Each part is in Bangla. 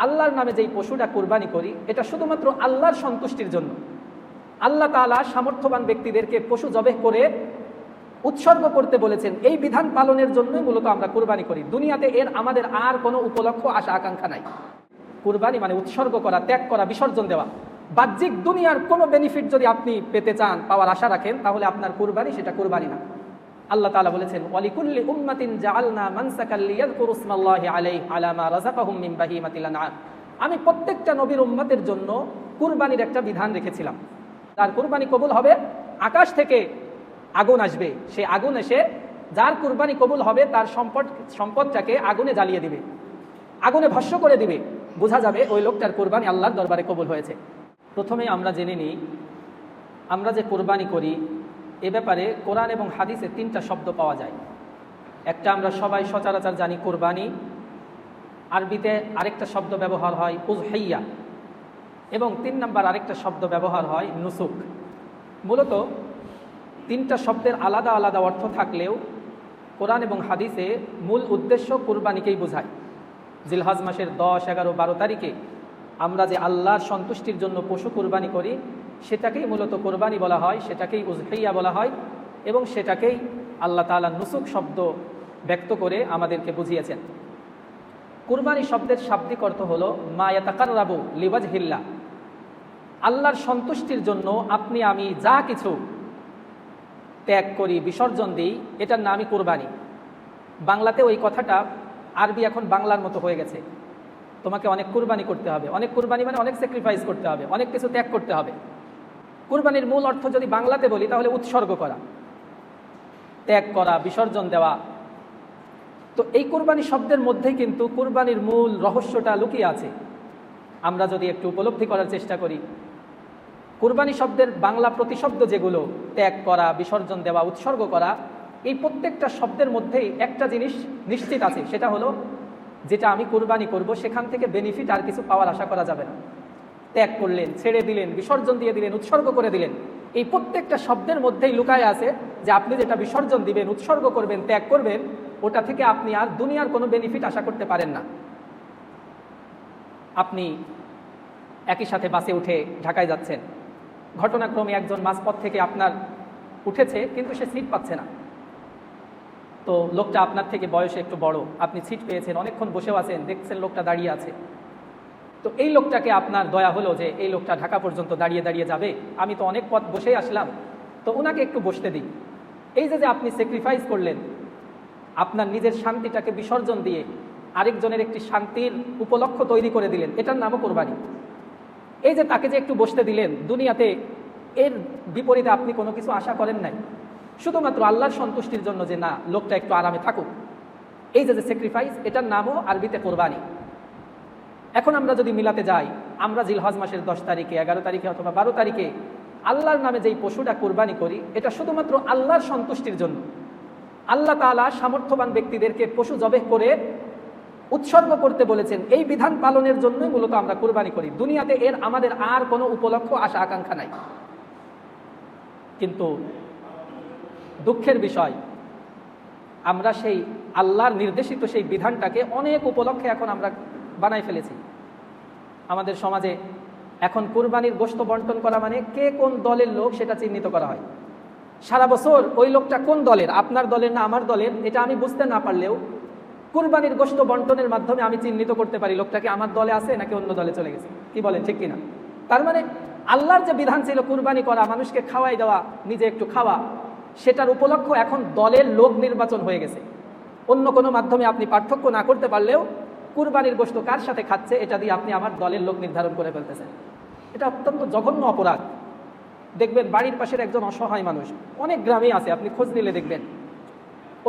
আল্লাহর নামে যেই পশুটা কুরবানি করি এটা শুধুমাত্র আল্লাহর সন্তুষ্টির জন্য। আল্লাহ তাআলা সামর্থ্যবান ব্যক্তিদেরকে পশু জবেহ করে উৎসর্গ করতে বলেছেন, এই বিধান পালনের জন্যই মূলত আমরা কুরবানি করি। দুনিয়াতে এর আমাদের আর কোনো উপলক্ষ আশা আকাঙ্ক্ষা নাই। কুরবানি মানে উৎসর্গ করা, ত্যাগ করা, বিসর্জন দেওয়া। বাহ্যিক দুনিয়ার কোনো বেনিফিট যদি আপনি পেতে চান, পাওয়ার আশা রাখেন, তাহলে আপনার কুরবানি সেটা কুরবানি না। আল্লাহ তাআলা বলেছেন, ওয়ালিকুল্লি উম্মাতিন জাআলনা মানসাকাল লিয়াযকুরু ইসমাল্লাহি আলাইহি আলা মা রাযাকাহুম মিন বাহিমাতিল আনআম। আমি প্রত্যেকটা নবীর উম্মতের জন্য কুরবানির একটা বিধান রেখেছিলাম। তার কুরবানি কবুল হবে, আকাশ থেকে আগুন আসবে, সেই আগুন এসে যার কুরবানি কবুল হবে তার সম্পদটাকে আগুনে জ্বালিয়ে দিবে, আগুনে ভস্ম করে দিবে। বোঝা যাবে ওই লোকটার কুরবানি আল্লাহর দরবারে কবুল হয়েছে। প্রথমেই আমরা জেনে নিই, আমরা যে কুরবানি করি এ ব্যাপারে কোরআন এবং হাদিসে 3টা শব্দ পাওয়া যায়। একটা আমরা সবাই সচরাচর জানি কুরবানি, আরবিতে আরেকটা শব্দ ব্যবহার হয় উযহিয়া, এবং 3 নম্বর আরেকটা শব্দ ব্যবহার হয় নুসুক। মূলত 3টা শব্দের আলাদা আলাদা অর্থ থাকলেও কোরআন এবং হাদিসে মূল উদ্দেশ্য কুরবানিকেই বোঝায়। জিলহজ মাসের 10, 11, 12 তারিখে আমরা যে আল্লাহর সন্তুষ্টির জন্য পশু কুরবানি করি সেটাকেই মূলত কুরবানি বলা হয়, সেটাকেই উযহিয়া বলা হয়, এবং সেটাকেই আল্লাহ তাআলা নুসুক শব্দ ব্যক্ত করে আমাদেরকে বুঝিয়েছেন। কুরবানি শব্দের শাব্দিক অর্থ হলো মা ইয়াতাকাররাবু লিওয়াজহিল্লাহ, আল্লাহর সন্তুষ্টির জন্য আপনি আমি যা কিছু ত্যাগ করি, বিসর্জন দিই, এটার নামই কুরবানি। বাংলাতে ওই কথাটা আরবি এখন বাংলার মতো হয়ে গেছে। তোমাকে অনেক কুরবানি করতে হবে, অনেক কুরবানি মানে অনেক স্যাক্রিফাইস করতে হবে, অনেক কিছু ত্যাগ করতে হবে। কুরবানির মূল অর্থ যদি বাংলাতে বলি তাহলে উৎসর্গ করা, ত্যাগ করা, বিসর্জন দেওয়া। তো এই কুরবানি শব্দের মধ্যেই কিন্তু কুরবানির মূল রহস্যটা লুকিয়ে আছে। আমরা যদি একটু উপলব্ধি করার চেষ্টা করি, কুরবানি শব্দের বাংলা প্রতিশব্দ যেগুলো, ত্যাগ করা, বিসর্জন দেওয়া, উৎসর্গ করা, এই প্রত্যেকটা শব্দের মধ্যেই একটা জিনিস নিশ্চিত আছে, সেটা হলো যেটা আমি কুরবানি করব সেখান থেকে বেনিফিট আর কিছু পাওয়ার আশা করা যাবে না। ত্যাগ করলেন, ছেড়ে দিলেন, বিসর্জন দিয়ে দিলেন, উৎসর্গ করে দিলেন, এই প্রত্যেকটা শব্দের মধ্যেই লুকায় আছে যে আপনি যেটা বিসর্জন দিবেন, উৎসর্গ করবেন, ত্যাগ করবেন, ওটা থেকে আপনি আর দুনিয়ার কোনো বেনিফিট আশা করতে পারেন না। আপনি একই সাথে বাসে উঠে ঢাকায় যাচ্ছেন, ঘটনাক্রমে একজন মাঝপথ থেকে আপনার উঠেছে কিন্তু সে সিট পাচ্ছে না। তো লোকটা আপনার থেকে বয়সে একটু বড়, আপনি সিট পেয়েছেন, অনেকক্ষণ বসেও আছেন, দেখছেন লোকটা দাঁড়িয়ে আছে। তো এই লোকটাকে আপনার দয়া হলো যে এই লোকটা ঢাকা পর্যন্ত দাঁড়িয়ে দাঁড়িয়ে যাবে, আমি তো অনেক পথ বসেই আসলাম, তো ওনাকে একটু বসতে দিই। এই যে আপনি স্যাক্রিফাইস করলেন, আপনার নিজের শান্তিটাকে বিসর্জন দিয়ে আরেকজনের একটি শান্তির উপলক্ষ তৈরি করে দিলেন, এটার নামও কুরবানি। এই যে তাকে যে একটু বসতে দিলেন, দুনিয়াতে এর বিপরীতে আপনি কোনো কিছু আশা করেন নাই, শুধুমাত্র আল্লাহর সন্তুষ্টির জন্য যে না লোকটা একটু আরামে থাকুক, এই যে স্যাক্রিফাইস, এটার নামও আরবিতে কুরবানি। এখন আমরা যদি মিলাতে যাই, আমরা জিলহজ মাসের 10 তারিখে, 11 তারিখে অথবা 12 তারিখে আল্লাহর নামে যেই পশুটা কুরবানি করি এটা শুধুমাত্র আল্লাহর সন্তুষ্টির জন্য। আল্লাহ তাআলা সামর্থ্যবান ব্যক্তিদেরকে পশু জবেহ করে উৎসর্গ করতে বলেছেন, এই বিধান পালনের জন্যই মূলত আমরা কুরবানি করি। দুনিয়াতে এর আমাদের আর কোনো উপলক্ষ আশা আকাঙ্ক্ষা নাই। কিন্তু দুঃখের বিষয়, আমরা সেই আল্লাহর নির্দেশিত সেই বিধানটাকে অনেক উপলক্ষে এখন আমরা বানাই ফেলেছি। আমাদের সমাজে এখন কুরবানির গোশত বন্টন করা মানে কে কোন দলের লোক সেটা চিহ্নিত করা হয়। সারা বছর ওই লোকটা কোন দলের, আপনার দলের না আমার দলের, এটা আমি বুঝতে না পারলেও কুরবানির গোশত বন্টনের মাধ্যমে আমি চিহ্নিত করতে পারি লোকটাকে আমার দলে আছে নাকি অন্য দলে চলে গেছে। কি বলেন, ঠিক কিনা? তার মানে আল্লাহর যে বিধান ছিল কুরবানি করা, মানুষকে খাওয়াই দেওয়া, নিজে একটু খাওয়া, সেটার উপলক্ষ এখন দলের লোক নির্বাচন হয়ে গেছে। অন্য কোনো মাধ্যমে আপনি পার্থক্য না করতে পারলেও কুরবানির গোশত কার সাথে খাচ্ছে এটা দিয়ে আপনি আমার দলের লোক নির্ধারণ করে ফেলতেছেন। এটা অত্যন্ত জঘন্য অপরাধ। দেখবেন বাড়ির পাশের একজন অসহায় মানুষ, অনেক গ্রামেই আছে, আপনি খোঁজ নিলে দেখবেন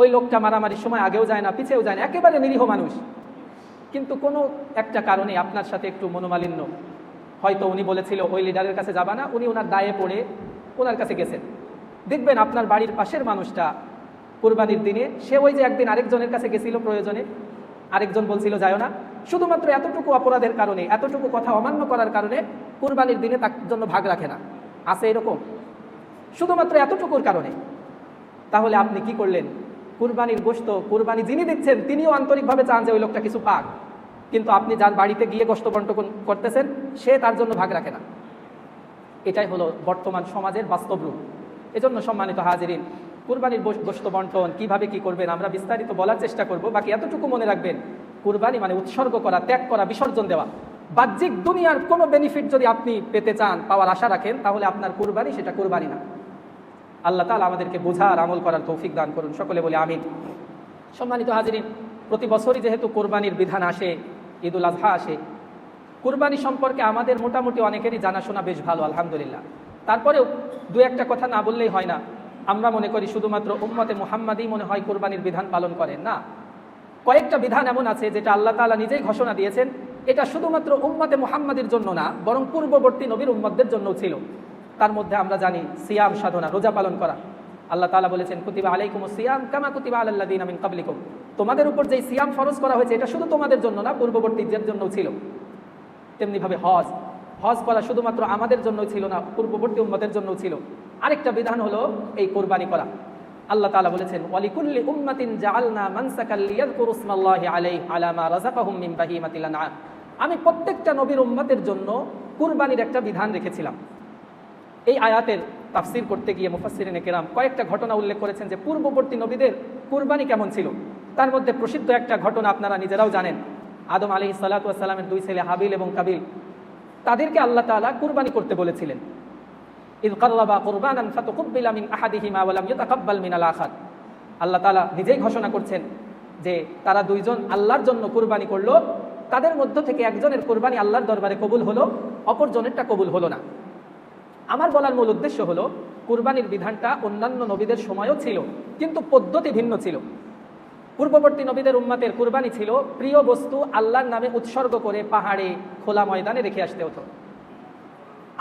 ওই লোকটা মারামারির সময় আগেও যায় না, পিছেও যায় না, একেবারে নিরীহ মানুষ। কিন্তু কোনো একটা কারণে আপনার সাথে একটু মনোমালিন্য, হয়তো উনি বলেছিল ওই লিডারের কাছে যাবা না, উনি ওনার দায়ে পড়ে ওনার কাছে গেছেন। দেখবেন আপনার বাড়ির পাশের মানুষটা কুরবানির দিনে সে ওই যে একদিন আরেকজনের কাছে গেছিল প্রয়োজনে, আরেকজন বলছিল যায়ও না, শুধুমাত্র এতটুকু অপরাধের কারণে, এতটুকু কথা অমান্য করার কারণে কুরবানির দিনে তার জন্য ভাগ রাখে না। আছে এরকম, শুধুমাত্র এতটুকুর কারণে। তাহলে আপনি কি করলেন? কুরবানির গোশত কুরবানি যিনি দিচ্ছেন তিনিও আন্তরিকভাবে চান যে ওই লোকটা কিছু পাক, কিন্তু আপনি যার বাড়িতে গিয়ে গোশত বন্টন করতেছেন সে তার জন্য ভাগ রাখে না। এটাই হলো বর্তমান সমাজের বাস্তব রূপ। এজন্য সম্মানিত হাজিরিন, কুরবানির গোশত বন্টন কিভাবে কি করবেন আমরা বিস্তারিত বলার চেষ্টা করব। বাকি এতটুকু মনে রাখবেন, কুরবানি মানে উৎসর্গ করা, ত্যাগ করা, বিসর্জন দেওয়া। বাহ্যিক দুনিয়ার কোনো বেনিফিট যদি আপনি পেতে চান, পাওয়ার আশা রাখেন, তাহলে আপনার কুরবানি সেটা কুরবানি না। আল্লাহ তাআলা আমাদেরকে বোঝার আমল করার তৌফিক দান করুন, সকলে বলে আমিন। সম্মানিত হাজিরিন, প্রতি বছরই যেহেতু কুরবানির বিধান আসে, ঈদুল আজহা আসে, কুরবানি সম্পর্কে আমাদের মোটামুটি অনেকেরই জানাশোনা বেশ ভালো আলহামদুলিল্লাহ। তারপরেও দু একটা কথা না বললেই হয় না। আমরা মনে করি শুধুমাত্র উম্মতে মুহাম্মাদই মনে হয় কুরবানির বিধান পালন করেন, না। কয়েকটা বিধান এমন আছে যেটা আল্লাহ তাআলা নিজেই ঘোষণা দিয়েছেন, এটা শুধুমাত্র উম্মতে মুহাম্মাদের জন্য না, বরং পূর্ববর্তী নবীর উম্মতদের জন্যও ছিল। তার মধ্যে আমরা জানি সিয়াম সাধনা, রোজা পালন করা। আল্লাহ তাআলা বলেছেন, কুতিবা আলাইকুমুস সিয়াম কামা কুতিবা আলাল লাযিনা মিন ক্বাবলিকুম। তোমাদের উপর যেই সিয়াম ফরজ করা হয়েছে এটা শুধু তোমাদের জন্য না, পূর্ববর্তীদের জন্যও ছিল। তেমনিভাবে হজ করা শুধুমাত্র আমাদের জন্য ছিল না, পূর্ববর্তী উম্মতের জন্যও ছিল। আরেকটা বিধান হলো এই কোরবানি করা। আল্লাহ তাআলা বলেছেন, ওয়ালিকুল্লি উম্মাতিন জাআলনা মানসাকাল লিয়াযকুরু ইসমাল্লাহি আলাইহি আলা মা রাযাকাহুম মিন বাহিমাতিল আনআম। আমি প্রত্যেকটা নবীর উম্মতের জন্য কুরবানির একটা বিধান রেখেছিলাম। এই আয়াতের তাফসীর করতে গিয়ে মুফাসসিরিনে কেরাম কয়েকটা ঘটনা উল্লেখ করেছেন যে পূর্ববর্তী নবীদের কুরবানি কেমন ছিল। তার মধ্যে প্রসিদ্ধ একটা ঘটনা আপনারা নিজেরাও জানেন, আদম আলাইহিস সালাতু ওয়াস সালামের দুই ছেলে হাবিল এবং কাবিল, তাদেরকে আল্লাহ তাআলা কুরবানি করতে বলেছিলেন। ইয কাররাবা কুরবানান ফাতুকব্বিলা মিন আহাদিহিমা ওয়া লাম ইউতাকাব্বাল মিনাল আখার। আল্লাহ তাআলা নিজেই ঘোষণা করছেন যে তারা দুইজন আল্লাহর জন্য কুরবানি করলো, তাদের মধ্য থেকে একজনের কুরবানি আল্লাহর দরবারে কবুল হলো, অপরজনেরটা কবুল হলো না। আমার বলার মূল উদ্দেশ্য হলো, কুরবানির বিধানটা অন্যান্য নবীদের সময়ও ছিল, কিন্তু পদ্ধতি ভিন্ন ছিল। পূর্ববর্তী নবীদের উম্মতের কুরবানি ছিল প্রিয় বস্তু আল্লাহর নামে উৎসর্গ করে পাহাড়ে খোলা ময়দানে রেখে আসতে হতো।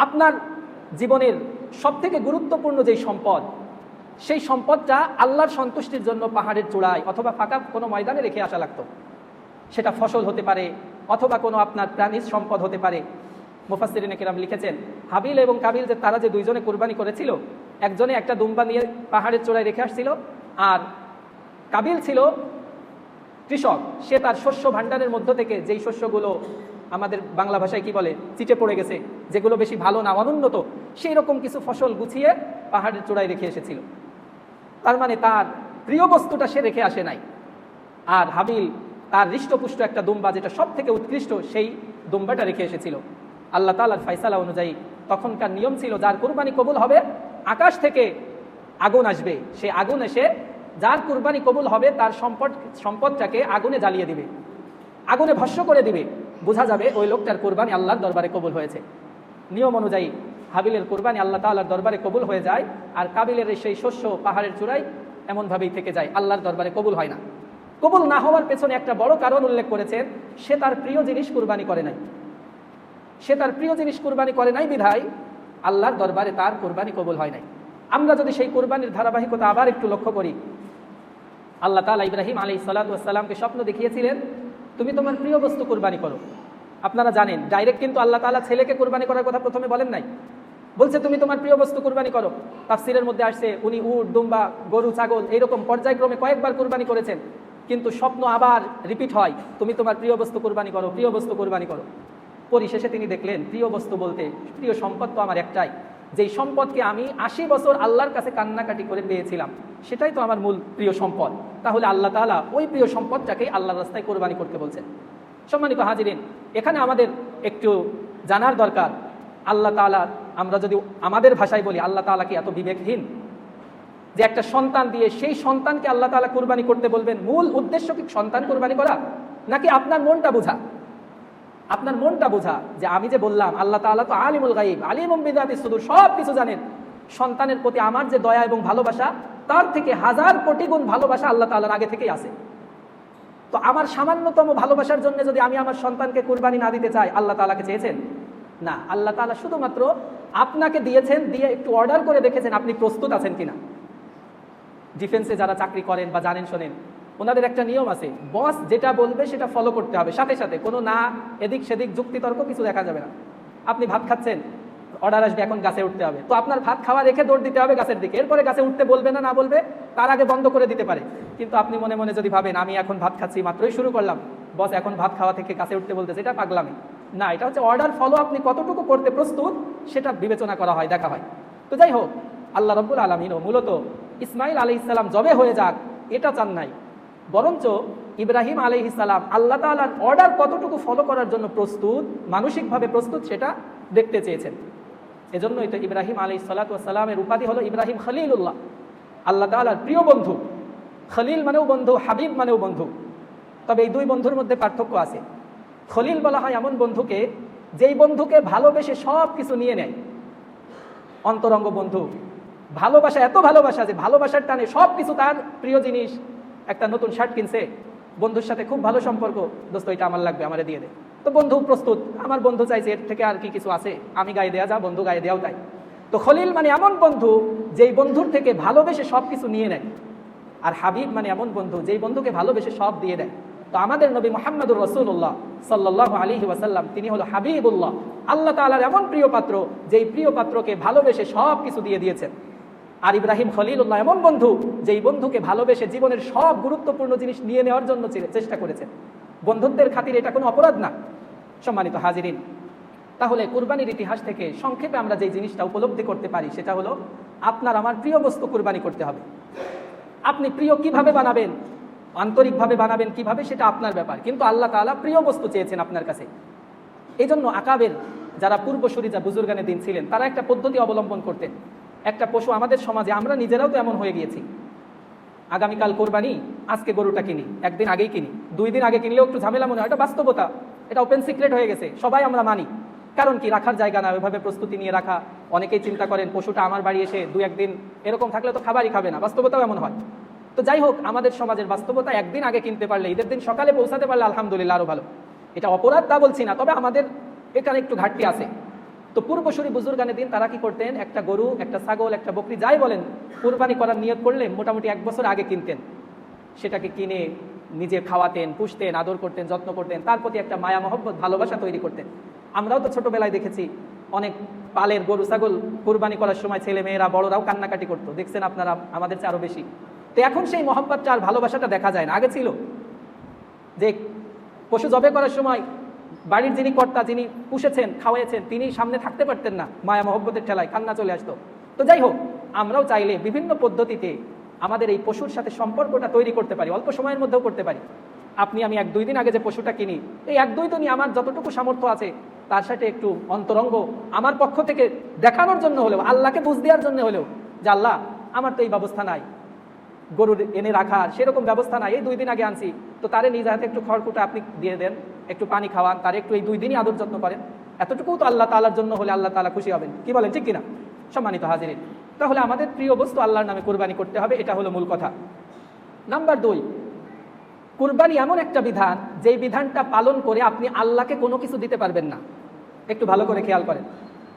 আপনার জীবনের সবথেকে গুরুত্বপূর্ণ যেই সম্পদ, সেই সম্পদটা আল্লাহর সন্তুষ্টির জন্য পাহাড়ের চূড়ায় অথবা ফাঁকা কোনো ময়দানে রেখে আসা লাগতো। সেটা ফসল হতে পারে অথবা কোনো আপনার প্রাণীজ সম্পদ হতে পারে। মুফাসসিরিনে কেরাম লিখেছেন, হাবিল এবং কাবিল যে তারা যে দুইজনে কুরবানি করেছিল, একজনে একটা দুম্বা নিয়ে পাহাড়ের চূড়ায় রেখে আসছিল, আর কাবিল ছিল কৃষক। সে তার শস্য ভাণ্ডারের মধ্য থেকে যেই শস্যগুলো আমাদের বাংলা ভাষায় কি বলে, চিটে পড়ে গেছে, যেগুলো বেশি ভালো না, অনুন্নত, সেই রকম কিছু ফসল গুছিয়ে পাহাড়ের চূড়ায় রেখে এসেছিল। তার মানে তার প্রিয় বস্তুটা সে রেখে আসে নাই। আর হাবিল তার হৃষ্টপুষ্ট একটা দুম্বা, যেটা সব থেকে উৎকৃষ্ট, সেই দুম্বাটা রেখে এসেছিল। আল্লাহ তাআলার ফয়সালা অনুযায়ী তখনকার নিয়ম ছিল, যার কুরবানি কবুল হবে আকাশ থেকে আগুন আসবে, সে আগুন এসে যার কুরবানি কবুল হবে তার সম্পদটাকে আগুনে জ্বালিয়ে দিবে, আগুনে ভস্ম করে দিবে। বোঝা যাবে ওই লোকটার কুরবানি আল্লাহর দরবারে কবুল হয়েছে। নিয়ম অনুযায়ী হাবিলের কুরবানি আল্লাহ তাআলার দরবারে কবুল হয়ে যায়, আর কাবিলের সেই শস্য পাহাড়ের চূড়ায় এমনভাবেই থেকে যায়, আল্লাহর দরবারে কবুল হয় না। কবুল না হওয়ার পেছনে একটা বড় কারণ উল্লেখ করেছেন, সে তার প্রিয় জিনিস কুরবানি করে নাই। সে তার প্রিয় জিনিস কুরবানি করে নাই বিধায় আল্লাহর দরবারে তার কুরবানি কবুল হয় নাই। আমরা যদি সেই কুরবানির ধারাবাহিকতা আবার একটু লক্ষ্য করি, আল্লাহ তাআলা ইব্রাহিম আলাইহিস সালাতু ওয়াস সালামকে স্বপ্ন দেখিয়েছিলেন, তুমি তোমার প্রিয় বস্তু কুরবানি করো। আপনারা জানেন, ডাইরেক্ট কিন্তু আল্লাহ তাআলা ছেলেকে কুরবানি করার কথা প্রথমে বলেন নাই, বলছে তুমি তোমার প্রিয় বস্তু কুরবানি করো। তাফসীরের মধ্যে আসছে উনি উট, দুম্বা, গরু, ছাগল এইরকম পর্যায়ক্রমে কয়েকবার কুরবানি করেছেন, কিন্তু স্বপ্ন আবার রিপিট হয়, তুমি তোমার প্রিয় বস্তু কুরবানি করো, প্রিয় বস্তু কুরবানি করো। পরিশেষে তিনি দেখলেন, প্রিয় বস্তু বলতে প্রিয় সম্পদ তো আমার একটাই, যেই সম্পদকে আমি ৮০ বছর আল্লাহর কাছে কান্নাকাটি করে পেয়েছিলাম, সেটাই তো আমার মূল প্রিয় সম্পদ। তাহলে আল্লাহ তাআলা ওই প্রিয় সম্পদটাকেই আল্লাহর রাস্তায় কোরবানি করতে বলছেন। সম্মানিত হাজিরিন, এখানে আমাদের একটু জানার দরকার, আল্লাহ তাআলা, আমরা যদি আমাদের ভাষায় বলি, আল্লাহ তাআলা কি এত বিবেকহীন যে একটা সন্তান দিয়ে সেই সন্তানকে আল্লাহ তাআলা কুরবানি করতে বলবেন? মূল উদ্দেশ্য কি সন্তান কুরবানি করা, নাকি আপনার মনটা বোঝা? আপনার মনটা বোঝা যে আমি যে বললাম, আল্লাহ তাআলা তো আলিমুল গায়ব, আলিমুম বিযাতিস সুদূর, সব কিছু জানেন। সন্তানের প্রতি আমার যে দয়া এবং ভালোবাসা, তার থেকে 1000 কোটি গুণ ভালোবাসা আল্লাহ তাআলার আগে থেকেই আছে। তো আমার সামান্যতম ভালোবাসার জন্য যদি আমি আমার সন্তানকে কুরবানি না দিতে চাই, আল্লাহ তাআলাকে চেয়েছেন না। আল্লাহ তাআলা শুধুমাত্র আপনাকে দিয়েছেন, দিয়ে একটু অর্ডার করে দেখেছেন আপনি প্রস্তুত আছেন কিনা। ডিফেন্সে যারা চাকরি করেন বা জানেন শোনেন, ওনাদের একটা নিয়ম আছে, বস যেটা বলবে সেটা ফলো করতে হবে, সাথে সাথে কোনো না এদিক সেদিক যুক্তিতর্ক কিছু দেখা যাবে না। আপনি ভাত খাচ্ছেন, অর্ডার আসবে এখন গাছে উঠতে হবে, তো আপনার ভাত খাওয়া রেখে দৌড় দিতে হবে গাছের দিকে, এরপরে গাছে উঠতে বলবে না, না বলবে তার আগে বন্ধ করে দিতে পারে। কিন্তু আপনি মনে মনে যদি ভাবেন আমি এখন ভাত খাচ্ছি, মাত্রই শুরু করলাম, বস এখন ভাত খাওয়া থেকে কাছে উঠতে বলতেছে, এটা পাগলামি না, এটা হচ্ছে অর্ডার ফলো আপনি কতটুকু করতে প্রস্তুত সেটা বিবেচনা করা হয়, দেখা হয়। তো যাই হোক, আল্লাহ রাব্বুল আলামিনও মূলত ইসমাইল আলাইহিস সালাম জবে হয়ে যাক এটা চান নাই, বরঞ্চ ইব্রাহিম আলাইহিস সালাম আল্লাহ তাআলার অর্ডার কতটুকু ফলো করার জন্য প্রস্তুত, মানসিকভাবে প্রস্তুত সেটা দেখতে চেয়েছেন। এজন্যই তো ইব্রাহিম আলাইহিস সালাতু ওয়াস সালামের উপাধি হলো ইব্রাহিম খলিলুল্লাহ, আল্লাহ তাআলার প্রিয় বন্ধু। খলিল মানেও বন্ধু, হাবিব মানেও বন্ধু। তবে এই দুই বন্ধুর মধ্যে পার্থক্য আছে। খলিল বলা হয় এমন বন্ধুকে যেই বন্ধুকে ভালোবেসে সব কিছু নিয়ে নেয়, অন্তরঙ্গ বন্ধু, ভালোবাসা, এত ভালোবাসা যে ভালোবাসার টানে সব কিছু তার প্রিয় জিনিস। একটা নতুন শার্ট কিনছে, বন্ধুর সাথে খুব ভালো সম্পর্ক, দোস্ত এটা আমার লাগবে, আমারে দিয়ে দে। তো বন্ধু প্রস্তুত, আমার বন্ধু চাইছে এর থেকে আর কি কিছু আছে, আমি গায়ে দেয়া যা, বন্ধু গায়ে দেওয়াও তাই। তো খলিল মানে এমন বন্ধু যেই বন্ধুর থেকে ভালোবেসে সব কিছু নিয়ে নেয়, আর হাবিব মানে এমন বন্ধু যেই বন্ধুকে ভালোবেসে সব দিয়ে দেয়। তো আমাদের নবী মুহাম্মদুর রাসূলুল্লাহ সাল্লাল্লাহু আলাইহি ওয়াসাল্লাম তিনি হলো হাবিবুল্লাহ, আল্লাহ তাআলার এমন প্রিয় পাত্র যেই প্রিয় পাত্রকে ভালোবেসে সব কিছু দিয়ে দিয়েছেন। আর ইব্রাহিম খলিলুল্লাহ এমন বন্ধু যেই বন্ধুকে ভালোবেসে জীবনের সব গুরুত্বপূর্ণ জিনিস নিয়ে নেওয়ার জন্য চেষ্টা করেছেন। বন্ধুত্বের খাতিরে এটা কোনো অপরাধ না। সম্মানিত হাজিরিন, তাহলে কুরবানির ইতিহাস থেকে সংক্ষেপে আমরা যে জিনিসটা উপলব্ধি করতে পারি সেটা হলো আপনার আমার প্রিয় বস্তু কুরবানি করতে হবে। আপনি প্রিয় কিভাবে বানাবেন, আন্তরিকভাবে বানাবেন কিভাবে, সেটা আপনার ব্যাপার, কিন্তু আল্লাহ তাআলা প্রিয় বস্তু চেয়েছেন আপনার কাছে। এই জন্য আকাবের যারা পূর্বসূরি, যা বুজুর্গানে দিন ছিলেন, তারা একটা পদ্ধতি অবলম্বন করতেন। একটা পশু আমাদের সমাজে আমরা নিজেরাও তো এমন হয়ে গিয়েছি, আগামীকাল কোরবানি, আজকে গরুটা কিনি, একদিন আগেই কিনি, 2 দিন আগে কিনলেও একটু ঝামেলা মনে হয়, এটা বাস্তবতা, এটা ওপেন সিক্রেট হয়ে গেছে, সবাই আমরা মানি। কারণ কি, রাখার জায়গা না, ওইভাবে প্রস্তুতি নিয়ে রাখা। অনেকেই চিন্তা করেন পশুটা আমার বাড়ি এসে 2-1 দিন এরকম থাকলে তো খাবারই খাবে না, বাস্তবতাও এমন হয়। তো যাই হোক, আমাদের সমাজের বাস্তবতা, একদিন আগে কিনতে পারলে, ঈদের দিন সকালে পৌঁছাতে পারলে আলহামদুলিল্লাহ আরো ভালো। এটা অপরাধ তা বলছি না, তবে আমাদের এখানে একটু ঘাটতি আছে। তো পূর্বসূরি বুজুর্গানের দিন তারা কি করতেন, একটা গরু, একটা ছাগল, একটা বকরি, যাই বলেন, কুরবানি করার নিয়ত করলে মোটামুটি 1 বছর আগে কিনতেন। সেটাকে কিনে নিজে খাওয়াতেন, পুষতেন, আদর করতেন, যত্ন করতেন, তার প্রতি একটা মায়া মহব্বত, ভালোবাসা তৈরি করতেন। আমরাও তো ছোটবেলায় দেখেছি অনেক পালের গরু ছাগল কুরবানি করার সময় ছেলে মেয়েরা বড়রাও কান্নাকাটি করতো, দেখছেন আপনারা, আমাদের চেয়ে আরো বেশি। তো এখন সেই মহব্বতটা আর ভালোবাসাটা দেখা যায় না। আগে ছিল যে পশু জবে করার সময় বাড়ির যিনি কর্তা, যিনি পুষেছেন, খাওয়াইছেন, তিনি সামনে থাকতে পারতেন না, মায়া মহব্বতের ঠেলায় কান্না চলে আসতো। তো যাই হোক, আমরাও চাইলে বিভিন্ন পদ্ধতিতে আমাদের এই পশুর সাথে সম্পর্কটা তৈরি করতে পারি, অল্প সময়ের মধ্যেও করতে পারি। আপনি আমি 1-2 দিন আগে যে পশুটা কিনি, এই 1-2 দিনই আমার যতটুকু সামর্থ্য আছে তার সাথে একটু অন্তরঙ্গ আমার পক্ষ থেকে দেখানোর জন্য হলেও, আল্লাহকে বুঝ দেওয়ার জন্য হলেও, যে আল্লাহ আমার তো এই ব্যবস্থা নাই, গরুর এনে রাখার সেরকম ব্যবস্থা নাই, এই 2 দিন আগে আনছি, তো তারে নিজ হাতে একটু খড়কুটা আপনি দিয়ে দেন, একটু পানি খাওয়ান, তারে একটু এই 2 দিনই আদর যত্ন করেন, এতটুকু তো আল্লাহ তাআলার জন্য হলে আল্লাহ তাআলা খুশি হবেন। কি বলেন, ঠিক কিনা? সম্মানিত হাজিরিন, তাহলে আমাদের প্রিয় বস্তু আল্লাহর নামে কুরবানি করতে হবে, এটা হলো মূল কথা। নাম্বার 2, কুরবানি এমন একটা বিধান যেই বিধানটা পালন করে আপনি আল্লাহকে কোনো কিছু দিতে পারবেন না। একটু ভালো করে খেয়াল করেন,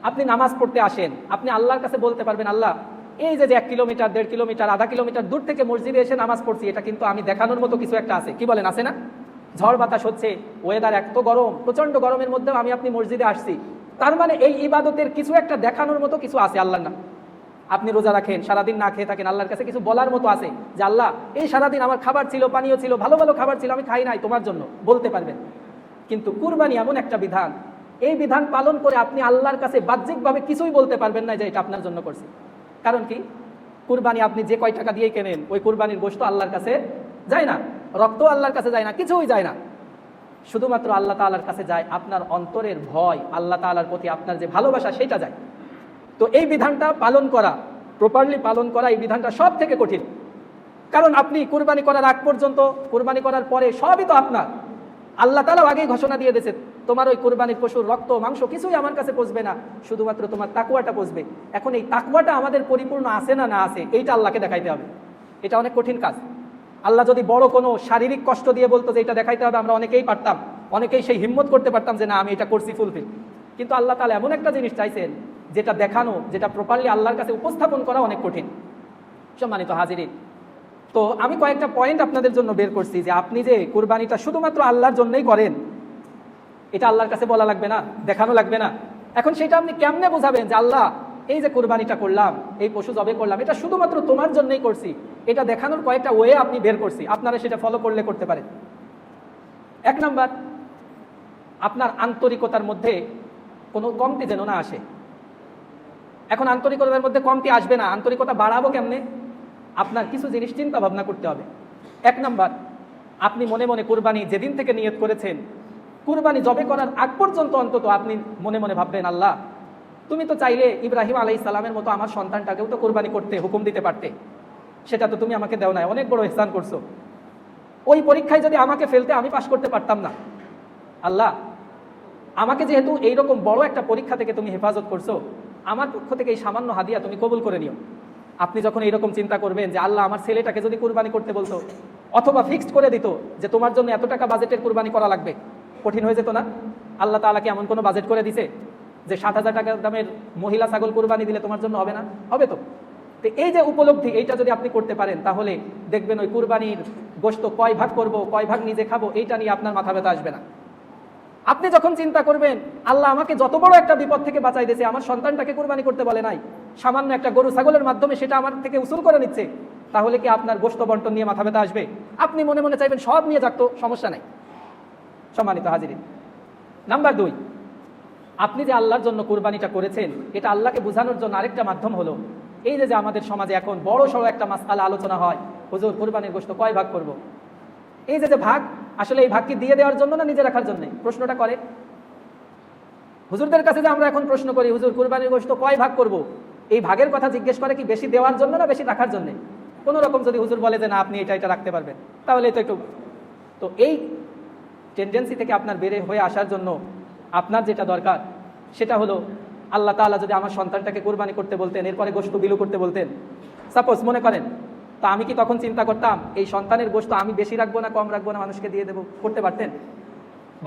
আপনি নামাজ পড়তে আসেন, আপনি আল্লাহর কাছে বলতে পারবেন, আল্লাহ এই যে 1 কিলোমিটার, 1.5 কিলোমিটার, আধা কিলোমিটার দূর থেকে মসজিদে এসে নামাজ পড়ছি, এটা কিন্তু আমি দেখানোর মতো কিছু একটা আছে। কি বলেন, আছে না? ঝড় বাতাস হচ্ছে, ওয়েদার এত গরম, প্রচন্ড গরমের মধ্যেও আমি আপনি মসজিদে আসছি, তার মানে এই ইবাদতের কিছু একটা দেখানোর মতো কিছু আছে আল্লাহর নাম। আপনি রোজা রাখেন, সারাদিন না খেয়ে থাকেন, আল্লাহর কাছে কিছু বলার মতো আছে যে আল্লাহ এই সারাদিন আমার খাবার ছিল, পানীয় ছিল, ভালো ভালো খাবার ছিল, আমি খাই নাই তোমার জন্য, বলতে পারবেন। কিন্তু কুরবানি এমন একটা বিধান, এই বিধান পালন করে আপনি আল্লাহর কাছে বাহ্যিকভাবে কিছুই বলতে পারবেন না যে এটা আপনার জন্য করছি। কারণ কি, কুরবানি আপনি যে কয় টাকা দিয়ে কেনেন, ওই কুরবানির গোশত আল্লাহর কাছে যায় না, রক্ত আল্লাহর কাছে যায় না, কিছুই যায় না। শুধুমাত্র আল্লাহ তাআলার কাছে যায় আপনার অন্তরের ভয়, আল্লাহ তাআলার প্রতি আপনার যে ভালোবাসা, সেটা যায়। তো এই বিধানটা পালন করা, প্রপারলি পালন করা, এই বিধানটা সব থেকে কঠিন। কারণ আপনি কুরবানি করার আগ পর্যন্ত, কুরবানি করার পরে সবই তো আপনার। আল্লাহ তাআলা আগেই ঘোষণা দিয়ে দিয়েছে, তোমার ওই কুরবানির পশুর রক্ত, মাংস কিছুই আমার কাছে পৌঁছবে না, শুধুমাত্র তোমার তাকওয়াটা পৌঁছবে। এখন এই তাকওয়াটা আমাদের পরিপূর্ণ আছে না না আছে, এইটা আল্লাহকে দেখাইতে হবে। এটা অনেক কঠিন কাজ। আল্লাহ যদি বড় কোনো শারীরিক কষ্ট দিয়ে বলতো যে এটা দেখাইতে হবে, আমরা অনেকেই পারতাম, অনেকেই সেই হিম্মত করতে পারতাম যে না আমি এটা করছি ফুলফিল। কিন্তু আল্লাহ তাআলা এমন একটা জিনিস চাইছেন যেটা দেখানো, যেটা প্রপারলি আল্লাহর কাছে উপস্থাপন করা অনেক কঠিন। সম্মানিত হাজিরিন, তো আমি কয়েকটা পয়েন্ট আপনাদের জন্য বের করছি যে আপনি যে কুরবানিটা শুধুমাত্র আল্লাহর জন্যই করেন, এটা আল্লাহর কাছে বলা লাগবে না, দেখানো লাগবে না। এখন সেটা আপনি কেমনে বোঝাবেন যে আল্লাহ এই যে কুরবানিটা করলাম, এই পশু জবে করলাম, এটা শুধুমাত্র তোমার জন্যই করছি, এটা দেখানোর কয়েকটা ওয়ে আপনি বের করছি, আপনারা সেটা ফলো করলে করতে পারেন। এক নাম্বার, আপনার আন্তরিকতার মধ্যে কোনো কমতি যেন না আসে। এখন আন্তরিকতার মধ্যে কমতি আসবে না, আন্তরিকতা বাড়াবো কেমনে? আপনার কিছু জিনিস চিন্তা ভাবনা করতে হবে। এক নাম্বার, আপনি মনে মনে কুরবানি যেদিন থেকে নিয়ত করেছেন, কুরবানি জবে করার আগ পর্যন্ত অন্তত আপনি মনে মনে ভাববেন, আল্লাহ তুমি তো চাইলে ইব্রাহিম আলাইহিস সালামের মতো আমার সন্তানটাকেও তো কুরবানি করতে হুকুম দিতে পারতে, সেটা তো তুমি আমাকে দেও নাই, অনেক বড় ইহসান করছো। ওই পরীক্ষায় যদি আমাকে ফেলতে, আমি পাশ করতে পারতাম না। আল্লাহ আমাকে যেহেতু এইরকম বড় একটা পরীক্ষা থেকে তুমি হেফাজত করছো, আমার পক্ষ থেকে এই সামান্য হাদিয়া তুমি কবুল করে নিও। আপনি যখন এইরকম চিন্তা করবেন যে আল্লাহ আমার ছেলেটাকে যদি কুরবানি করতে বলতো, অথবা ফিক্সড করে দিত যে তোমার জন্য এত টাকা বাজেটের কুরবানি করা লাগবে, কঠিন হয়ে যেত না? আল্লাহ তাআলা কি এমন কোনো বাজেট করে দিছে যে 7,000 টাকা দামের মহিলা ছাগল কুরবানি দিলে তোমার জন্য হবে না? হবে তো। তো এই যে উপলব্ধি, এইটা যদি আপনি করতে পারেন, তাহলে দেখবেন ওই কুরবানির গোশত কয় ভাগ করব, কয় ভাগ নিজে খাবো, এইটা নিয়ে আপনার মাথা ব্যথা আসবে না। আপনি যখন চিন্তা করবেন আল্লাহ আমাকে যত বড় একটা বিপদ থেকে বাঁচাই দিয়েছে, আমার সন্তানটাকে কুরবানি করতে বলে নাই, সামান্য একটা গরু ছাগলের মাধ্যমে সেটা আমার থেকে উসুল করে নিচ্ছে, তাহলে কি আপনার গোশত বন্টন নিয়ে মাথা ব্যথা আসবে? আপনি মনে মনে চাইবেন সব নিয়ে যাক, তো সমস্যা নাই। সম্মানিত হাজিরিন, নাম্বার 2, আপনি যে আল্লাহর জন্য কুরবানিটা করেছেন, এটা আল্লাহকে বোঝানোর জন্য আরেকটা মাধ্যম হলো এই যে আমাদের সমাজে এখন বড় সড়ো একটা মাসআলা আলোচনা হয়, হুজুর কুরবানির গোশত কয় ভাগ করব। এই যে ভাগ, আসলে এই ভাগ কি দিয়ে দেওয়ার জন্য না নিজে রাখার জন্য? প্রশ্নটা করে হুজুরদের কাছে যে আমরা এখন প্রশ্ন করি, হুজুর কুরবানির গোশত কয় ভাগ করব, এই ভাগের কথা জিজ্ঞেস করে কি বেশি দেওয়ার জন্য না বেশি রাখার জন্য? কোনো রকম যদি হুজুর বলে যে না আপনি এটা রাখতে পারবেন, তাহলে তো একটু, তো এই টেন্ডেন্সি থেকে আপনার বেড়ে হয়ে আসার জন্য আপনার যেটা দরকার সেটা হলো, আল্লাহ তাআলা যদি আমার সন্তানটাকে কুরবানি করতে বলতেন, এরপরে গোশত বিলু করতে বলতেন, সাপোজ মনে করেন, তা আমি কি তখন চিন্তা করতাম এই সন্তানের গোশত আমি বেশি রাখবো না কম রাখবো না মানুষকে দিয়ে দেবো? করতে পারতেন?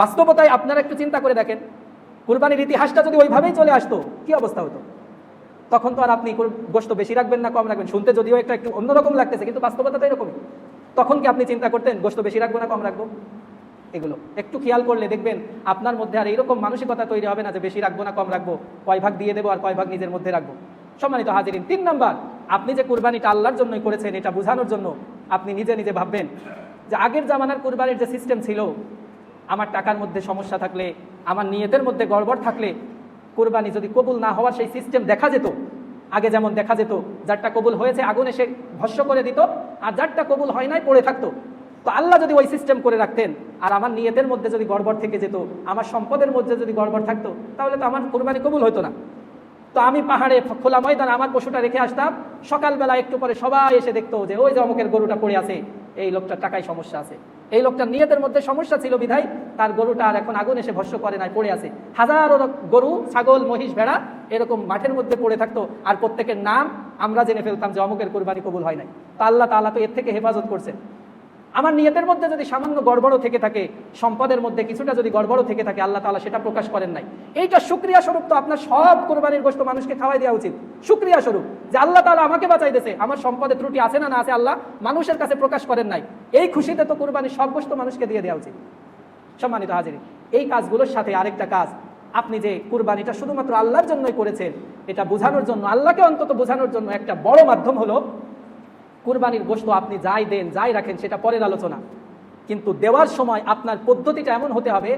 বাস্তবতায় আপনারা একটু চিন্তা করে দেখেন, কুরবানির ইতিহাসটা যদি ওইভাবেই চলে আসতো, কি অবস্থা হতো? তখন তো আর আপনি গোশত বেশি রাখবেন না কম রাখবেন, শুনতে যদিও একটু অন্যরকম লাগতেছে, কিন্তু বাস্তবতা তো এরকমই। তখন কি আপনি চিন্তা করতেন গোশত বেশি রাখবো না কম রাখবো? এগুলো একটু খেয়াল করলে দেখবেন আপনার মধ্যে আর এইরকম মানসিকতা তৈরি হবে না যে বেশি রাখবো না কম রাখবো, কয় ভাগ দিয়ে দেবো আর কয় ভাগ নিজের মধ্যে রাখবো। সম্মানিত হাজিরিন, 3 নাম্বার, আপনি যে কুরবানিটা আল্লাহর জন্যই করেছেন, এটা বোঝানোর জন্য আপনি নিজে নিজে ভাববেন যে আগের জামানার কুরবানির যে সিস্টেম ছিল, আমার টাকার মধ্যে সমস্যা থাকলে, আমার নিয়তের মধ্যে গড়বড় থাকলে, কুরবানি যদি কবুল না হওয়ার সেই সিস্টেম দেখা যেত, আগে যেমন দেখা যেত যারটা কবুল হয়েছে আগুন এসে ভস্য করে দিত, আর যারটা কবুল হয় নাই পড়ে থাকতো। তো আল্লাহ যদি ওই সিস্টেম করে রাখতেন, আর আমার নিয়তের মধ্যে যদি গড়বড় থেকে যেত, আমার সম্পদের মধ্যে যদি গড়বড় থাকতো, তাহলে তো আমার কুরবানি কবুল হতো না। তো আমি পাহাড়ে খোলা ময়দানে আমার পশুটা রেখে আসতাম, সকালবেলা একটু পরে সবাই এসে দেখতো যে ওই যে অমুকের গরুটা পড়ে আছে, এই লোকটার টাকায় সমস্যা আছে, এই লোকটার নিয়তের মধ্যে সমস্যা ছিল বিধায় তার গরুটা আর এখন আগুন এসে ভস্য করে নাই, পড়ে আছে। হাজারো গরু ছাগল মহিষ ভেড়া এরকম মাঠের মধ্যে পড়ে থাকতো, আর প্রত্যেকের নাম আমরা জেনে ফেলতাম যে অমুকের কুরবানি কবুল হয় নাই। তা আল্লাহ তাআলা তো এর থেকে হেফাজত করছেন। আমার নিয়তের মধ্যে যদি সামান্য গড়বড় থেকে থাকে, সম্পদের মধ্যে কিছুটা যদি গড়বড় থেকে থাকে, আল্লাহ তাআলা সেটা প্রকাশ করেন নাই। এইটা শুকরিয়া স্বরূপ তো আপনার সব কুরবানির গোশত মানুষকে খাওয়াই দেওয়া উচিত, শুকরিয়া স্বরূপ যে আল্লাহ তাআলা আমাকে বাঁচাইতেছে, আমার সম্পদে ত্রুটি আছে না আছে আল্লাহ মানুষের কাছে প্রকাশ করেন নাই, এই খুশিতে তো কুরবানির সব গোশত মানুষকে দিয়ে দেওয়া উচিত। সম্মানিত হাজিরিন, এই কাজগুলোর সাথে আরেকটা কাজ, আপনি যে কুরবানিটা শুধুমাত্র আল্লাহর জন্যই করেছেন, এটা বোঝানোর জন্য, আল্লাহকে অন্তত বোঝানোর জন্য একটা বড় মাধ্যম হলো কুরবানির গোশত আপনি যাই দেন যাই রাখেন সেটা পরের আলোচনা, কিন্তু দেওয়ার সময় আপনার পদ্ধতিটা এমন হতে হবে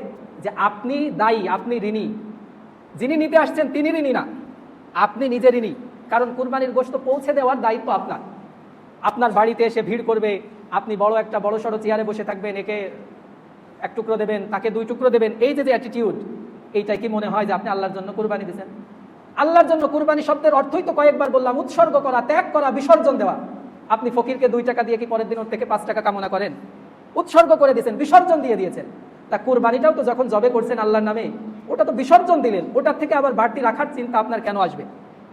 যে আপনি দায়ী, আপনি ঋণী, যিনি নিতে আসছেন তিনি ঋণী না, আপনি নিজে ঋণী। কারণ কুরবানির গোশত পৌঁছে দেওয়ার দায়িত্ব আপনার। আপনার বাড়িতে এসে ভিড় করবে, আপনি বড় সড়ো চেয়ারে বসে থাকবেন, একে 1 টুকরো দেবেন, তাকে 2 টুকরো দেবেন, এই যে অ্যাটিটিউড, এইটাই কি মনে হয় যে আপনি আল্লাহর জন্য কুরবানি দিয়েছেন? আল্লাহর জন্য কুরবানি শব্দের অর্থই তো কয়েকবার বললাম, উৎসর্গ করা, ত্যাগ করা, বিসর্জন দেওয়া। আপনি ফকিরকে 2 টাকা দিয়ে কি পরের দিন ওর থেকে 5 টাকা কামনা করেন? উৎসর্গ করে দিয়েছেন, বিসর্জন দিয়ে দিয়েছেন। তা কুরবানিটাও তো যখন জবে করছেন আল্লাহর নামে, ওটা তো বিসর্জন দিলেন, ওটার থেকে আবার বাড়তি রাখার চিন্তা আপনার কেন আসবে?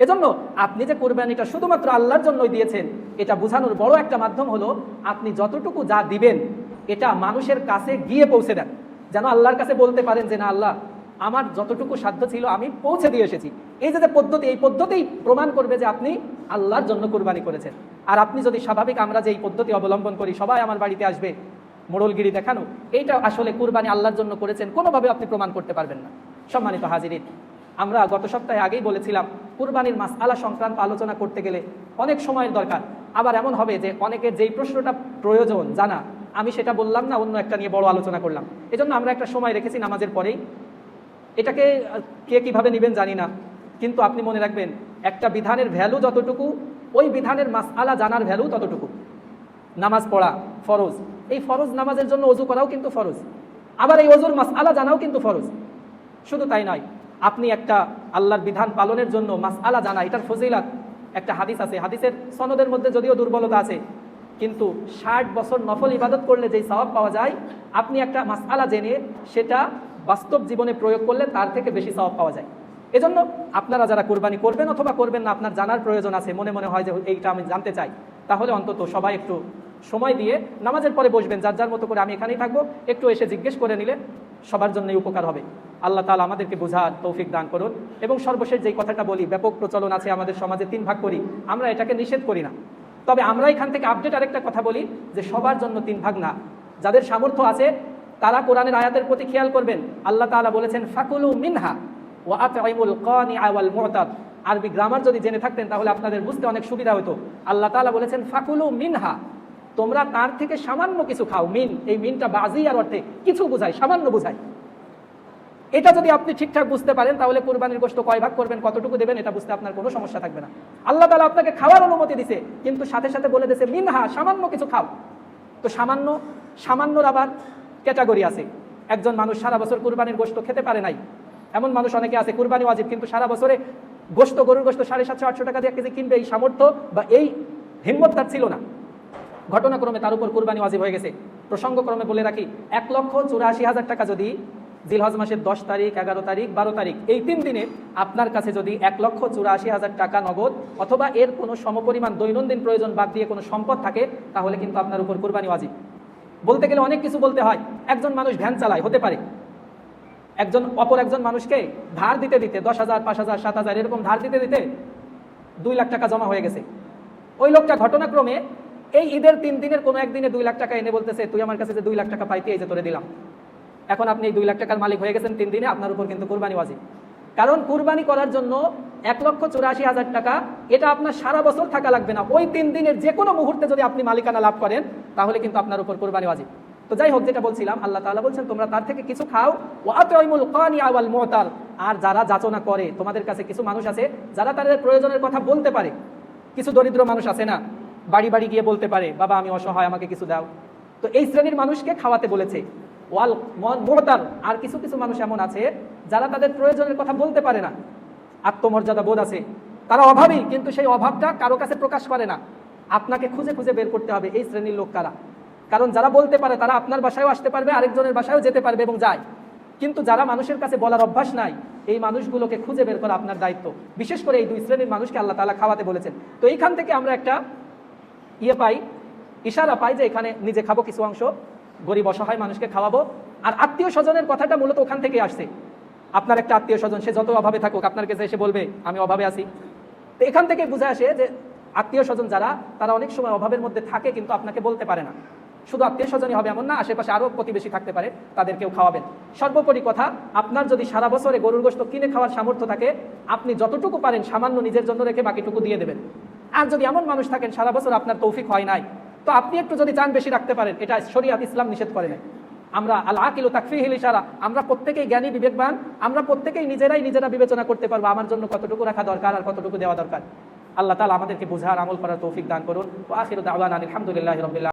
এজন্য আপনি যে কুরবানিটা শুধুমাত্র আল্লাহর জন্যই দিয়েছেন, এটা বোঝানোর বড় একটা মাধ্যম হলো আপনি যতটুকু যা দিবেন এটা মানুষের কাছে গিয়ে পৌঁছে দেন, যেন আল্লাহর কাছে বলতে পারেন যে না আল্লাহ, আমার যতটুকু সাধ্য ছিল আমি পৌঁছে দিয়ে এসেছি। এই যে পদ্ধতি, এই পদ্ধতিই প্রমাণ করবে যে আপনি আল্লাহর জন্য কুরবানি করেছেন। আর আপনি যদি স্বাভাবিক আমরা যে এই পদ্ধতি অবলম্বন করি, সবাই আমার বাড়িতে আসবে, মোড়লগিরি দেখানো, এইটা আসলে কুরবানি আল্লাহর জন্য করেছেন কোনোভাবে আপনি প্রমাণ করতে পারবেন না। সম্মানিত হাজিরিন, আমরা গত সপ্তাহে আগেই বলেছিলাম কুরবানির মাসআলা সংক্রান্ত আলোচনা করতে গেলে অনেক সময়ের দরকার। আবার এমন হবে যে অনেকের যেই প্রশ্নটা প্রয়োজন জানা, আমি সেটা বললাম না, অন্য একটা নিয়ে বড় আলোচনা করলাম। এজন্য আমরা একটা সময় রেখেছি নামাজের পরেই। এটাকে কে কিভাবে নেবেন জানি না, কিন্তু আপনি মনে রাখবেন একটা বিধানের ভ্যালু যতটুকু, ওই বিধানের মাসআলা জানার ভ্যালু ততটুকু। নামাজ পড়া ফরজ, এই ফরজ নামাজের জন্য ওযু করাও কিন্তু ফরজ, আবার এই ওযুর মাসআলা জানাও কিন্তু ফরজ। শুধু তাই নয়, আপনি একটা আল্লাহর বিধান পালনের জন্য মাসআলা জানা, এটার ফজিলাত। একটা হাদিস আছে, হাদিসের সনদের মধ্যে যদিও দুর্বলতা আছে, কিন্তু 60 বছর নফল ইবাদত করলে যেই সওয়াব পাওয়া যায়, আপনি একটা মাসআলা জেনে সেটা বাস্তব জীবনে প্রয়োগ করলে তার থেকে বেশি সওয়াব পাওয়া যায়। এজন্য আপনারা যারা কুরবানি করবেন অথবা করবেন না, আপনার জানার প্রয়োজন আছে, মনে মনে হয় যে এইটা আমি জানতে চাই, তাহলে অন্তত সবাই একটু সময় দিয়ে নামাজের পরে বসবেন, যার যার মতো করে। আমি এখানেই থাকবো, একটু এসে জিজ্ঞেস করে নিলে সবার জন্যই উপকার হবে। আল্লাহ তাআলা আমাদেরকে বোঝার তৌফিক দান করুন। এবং সর্বশেষ যেই কথাটা বলি, ব্যাপক প্রচলন আছে আমাদের সমাজে 3 ভাগ করি, আমরা এটাকে নিষেধ করি না, তবে আমরা এখান থেকে আপডেট আরেকটা কথা বলি যে সবার জন্য 3 ভাগ না। যাদের সামর্থ্য আছে তারা কোরআনের আয়াতের প্রতি খেয়াল করবেন। আল্লাহ তাআলা বলেছেন ফাকুলু মিনহা ওয়া আতঈমুল কানিআ ওয়াল মুতাদ। আরবি গ্রামার যদি জেনে থাকতেন তাহলে আপনাদের বুঝতে অনেক সুবিধা হতো। আল্লাহ তাআলা বলেছেন ফাকুলু মিনহা, তোমরা তার থেকে সামান্য কিছু খাও। মিন, এই মিনটা বাজিয়ার অর্থে কিছু বোঝায়, সামান্য বোঝায়। এটা যদি আপনি ঠিকঠাক বুঝতে পারেন তাহলে কুরবানির গোশত কয় ভাগ করবেন, কতটুকু দেবেন, এটা বুঝতে আপনার কোনো সমস্যা থাকবে না। আল্লাহ তাআলা আপনাকে খাওয়ার অনুমতি দিছে, কিন্তু সাথে সাথে বলে দিয়েছে মিনহা, সামান্য কিছু খাও। তো সামান্যর আবার ক্যাটাগরি আছে। একজন মানুষ সারা বছর কুরবানির গোশত খেতে পারে নাই, এমন মানুষ অনেকে আছে। কুরবানি ওয়াজিব, কিন্তু সারা বছরে গোশত, গরুর গোশত 750-800 টাকা দিয়ে 1 কেজি কিনবে, এই সামর্থ্য বা এই হিম্মত তার ছিল না। ঘটনাক্রমে তার উপর কুরবানি ওয়াজিব হয়ে গেছে। প্রসঙ্গক্রমে বলে রাখি, 1,84,000 টাকা যদি জিলহজ মাসের 10 তারিখ, 11 তারিখ, 12 তারিখ, এই 3 দিনে আপনার কাছে যদি 1,84,000 টাকা নগদ অথবা এর কোনো সমপরিমাণ দৈনন্দিন প্রয়োজন বাদ দিয়ে কোনো সম্পদ থাকে, তাহলে কিন্তু আপনার উপর কুরবানি ওয়াজিব। বলতে গেলে অনেক কিছু বলতে হয়। একজন মানুষ ভ্যান চালায়, হতে পারে অপর একজন মানুষকে ধার দিতে দিতে 10,000, 5,000, 7,000 এরকম ধার দিতে দিতে 2 লাখ টাকা জমা হয়ে গেছে। ওই লোকটা ঘটনাক্রমে এই ঈদের 3 দিনের কোনো একদিনে 2 লাখ টাকা এনে বলতেছে, তুই আমার কাছে যে 2 লাখ টাকা পাইতে, এই যে তোরে দিলাম। এখন আপনি এই 2 লাখ টাকার মালিক হয়ে গেছেন 3 দিনে, আপনার উপর কিন্তু কুরবানি ওয়াজিব। কারণ কুরবানি করার জন্য 1,84,000 টাকা, এটা আপনার সারা বছর থাকা লাগবে না। ওই 3 দিনের যে কোনো মুহূর্তে যদি আপনি মালিকানা লাভ করেন, তাহলে কিন্তু আপনার উপর কুরবানি ওয়াজিব। তো যাই হোক, যেটা বলছিলাম, আল্লাহ তাআলা বলছেন তোমরা তার থেকে কিছু খাও। ওয়া আতঈমুল কানিআ ওয়াল মুতার, আর যারা যাচনা করে, তোমাদের কাছে কিছু মানুষ আছে যারা তাদের প্রয়োজনের কথা বলতে পারে। কিছু দরিদ্র মানুষ আছে না, বাড়ি বাড়ি গিয়ে বলতে পারে, বাবা আমি অসহায়, আমাকে কিছু দাও। তো এই শ্রেণীর মানুষকে খাওয়াতে বলেছে। ওয়াল মুতার, আর কিছু কিছু মানুষ এমন আছে যারা তাদের প্রয়োজনের কথা বলতে পারে না, আত্মমর্যাদা বোধ আছে, তারা অভাবী, কিন্তু সেই অভাবটা কারো কাছে প্রকাশ করে না। আপনাকে খুঁজে খুঁজে বের করতে হবে এই শ্রেণীর লোক কারা। কারণ যারা বলতে পারে তারা আপনার বাসায়ও আসতে পারবে, আরেকজনের বাসায়ও যেতে পারবে এবং যায়। কিন্তু যারা মানুষের কাছে বলার অভ্যাস নাই, এই মানুষগুলোকে খুঁজে বের করা আপনার দায়িত্ব। বিশেষ করে এই 2 শ্রেণীর মানুষকে আল্লাহ তাআলা খাওয়াতে বলেছেন। তো এইখান থেকে আমরা একটা ইশারা পাই যে এখানে নিজে খাবো কিছু অংশ, গরিব অসহায় মানুষকে খাওয়াবো। আর আত্মীয় স্বজনের কথাটা মূলত ওখান থেকে আসছে। আপনার একটা আত্মীয় স্বজন, সে যত অভাবে থাকুক, আপনার কাছে এসে বলবে আমি অভাবে আছি। তো এখান থেকে বুঝে আসে যে আত্মীয় স্বজন যারা, তারা অনেক সময় অভাবের মধ্যে থাকে কিন্তু আপনাকে বলতে পারে না। শুধু আত্মীয় স্বজনই হবে এমন না, আশেপাশে আরও প্রতিবেশী থাকতে পারে, তাদেরকেও খাওয়াবেন। সর্বোপরি কথা, আপনার যদি সারা বছরে গরুর গোশত কিনে খাওয়ার সামর্থ্য থাকে, আপনি যতটুকু পারেন সামান্য নিজের জন্য রেখে বাকিটুকু দিয়ে দেবেন। আর যদি এমন মানুষ থাকেন সারা বছর আপনার তৌফিক হয় নাই, তো আপনি একটু যদি চান বেশি রাখতে পারেন, এটা শরীয়ত ইসলাম নিষেধ করে নাই। আমরা আল আকিলু তাকফিহিল ইশারা, আমরা প্রত্যেকেই জ্ঞানী বিবেকবান, আমরা প্রত্যেকেই নিজেরা বিবেচনা করতে পারবো আমার জন্য কতটুকু রাখা দরকার আর কতটুকু দেওয়া দরকার। আল্লাহ তাআলা আমাদেরকে বুঝার, আমল করার তৌফিক দান করুন। ওয়া আখিরু দাওয়ানা আলহামদুলিল্লাহি রাব্বিল আলামিন।